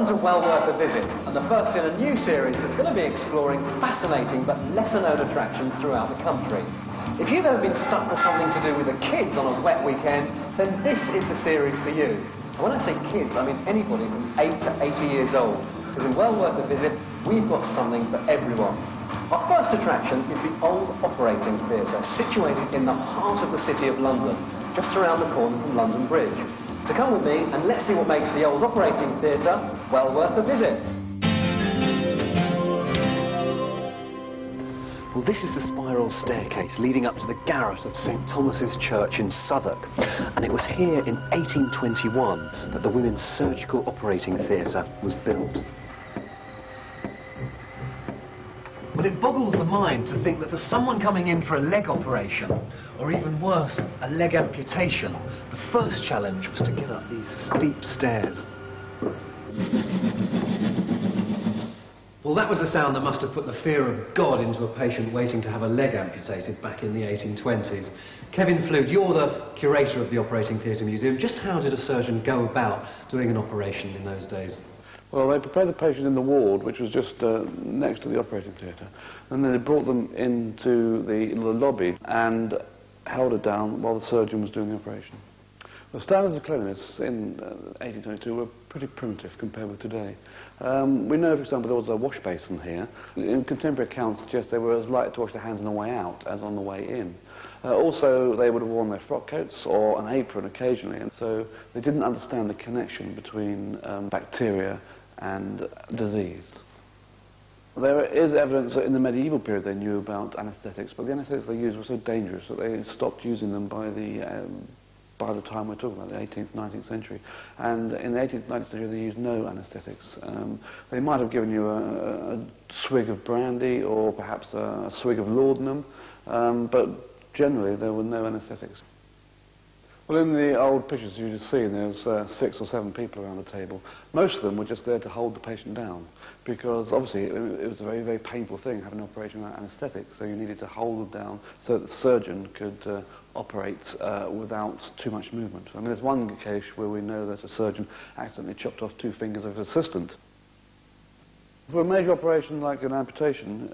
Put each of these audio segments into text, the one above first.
Welcome to Well Worth a Visit, and the first in a new series that's going to be exploring fascinating but lesser-known attractions throughout the country. If you've ever been stuck for something to do with the kids on a wet weekend, then this is the series for you. And when I say kids, I mean anybody from 8 to 80 years old, because in Well Worth a Visit, we've got something for everyone. Our first attraction is the Old Operating Theatre, situated in the heart of the City of London, just around the corner from London Bridge. So come with me and let's see what makes the Old Operating Theatre well worth a visit. Well, this is the spiral staircase leading up to the garret of St Thomas's Church in Southwark. And it was here in 1821 that the Women's Surgical Operating Theatre was built. Well, it boggles the mind to think that for someone coming in for a leg operation, or even worse, a leg amputation, the first challenge was to get up these steep stairs. Well, that was a sound that must have put the fear of God into a patient waiting to have a leg amputated back in the 1820s. Kevin Flood, you're the curator of the Operating Theatre Museum. Just how did a surgeon go about doing an operation in those days? Well, they prepared the patient in the ward, which was just next to the operating theatre, and then they brought them into the lobby and held it down while the surgeon was doing the operation. The standards of cleanliness in 1822 were pretty primitive compared with today. We know, for example, there was a wash basin here. In contemporary accounts suggest they were as light to wash their hands on the way out as on the way in. Also, they would have worn their frock coats or an apron occasionally, and so they didn't understand the connection between bacteria and disease. There is evidence that in the medieval period they knew about anaesthetics, but the anaesthetics they used were so dangerous that they stopped using them by the time we're talking about, the 18th, 19th century. And in the 18th, 19th century they used no anaesthetics. They might have given you a swig of brandy or perhaps a swig of laudanum, but generally there were no anaesthetics. Well, in the old pictures you just see, there's 6 or 7 people around the table. Most of them were just there to hold the patient down, because obviously it was a very, very painful thing having an operation without anaesthetic, so you needed to hold them down so that the surgeon could operate without too much movement. I mean, there's one case where we know that a surgeon accidentally chopped off 2 fingers of his assistant. For a major operation like an amputation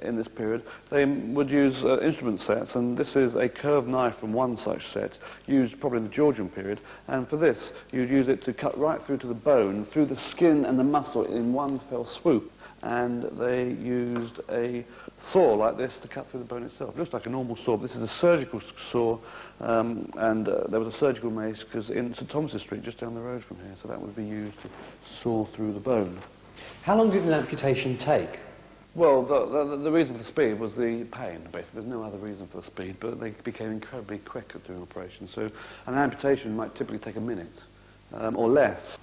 in this period, they would use instrument sets, and this is a curved knife from one such set, used probably in the Georgian period, and for this you'd use it to cut right through to the bone, through the skin and the muscle in one fell swoop. And they used a saw like this to cut through the bone itself. It looks like a normal saw, but this is a surgical saw, and there was a surgical mace because in St Thomas's Street, just down the road from here, so that would be used to saw through the bone. How long did an amputation take? Well, the reason for the speed was the pain, basically. There's no other reason for the speed, but they became incredibly quick at doing operations. So an amputation might typically take a minute or less.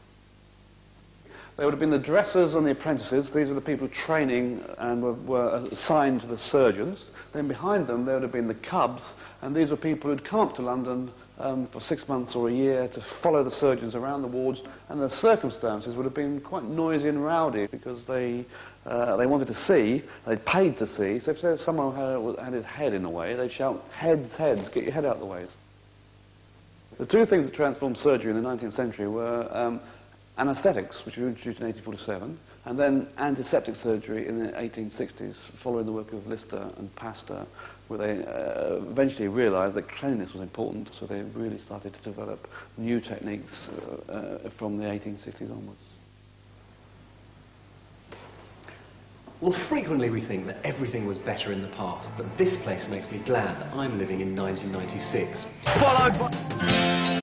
There would have been the dressers and the apprentices. These were the people training and were assigned to the surgeons. Then behind them there would have been the cubs, and these were people who had come up to London for 6 months or a year to follow the surgeons around the wards, and the circumstances would have been quite noisy and rowdy because they wanted to see, they'd paid to see, so if someone had his head in the way, they'd shout, "Heads, heads, get your head out of the way." The 2 things that transformed surgery in the 19th century were anaesthetics, which were introduced in 1847, and then antiseptic surgery in the 1860s, following the work of Lister and Pasteur, where they eventually realised that cleanliness was important, so they really started to develop new techniques from the 1860s onwards. Well, frequently we think that everything was better in the past, but this place makes me glad that I'm living in 1996. Followed by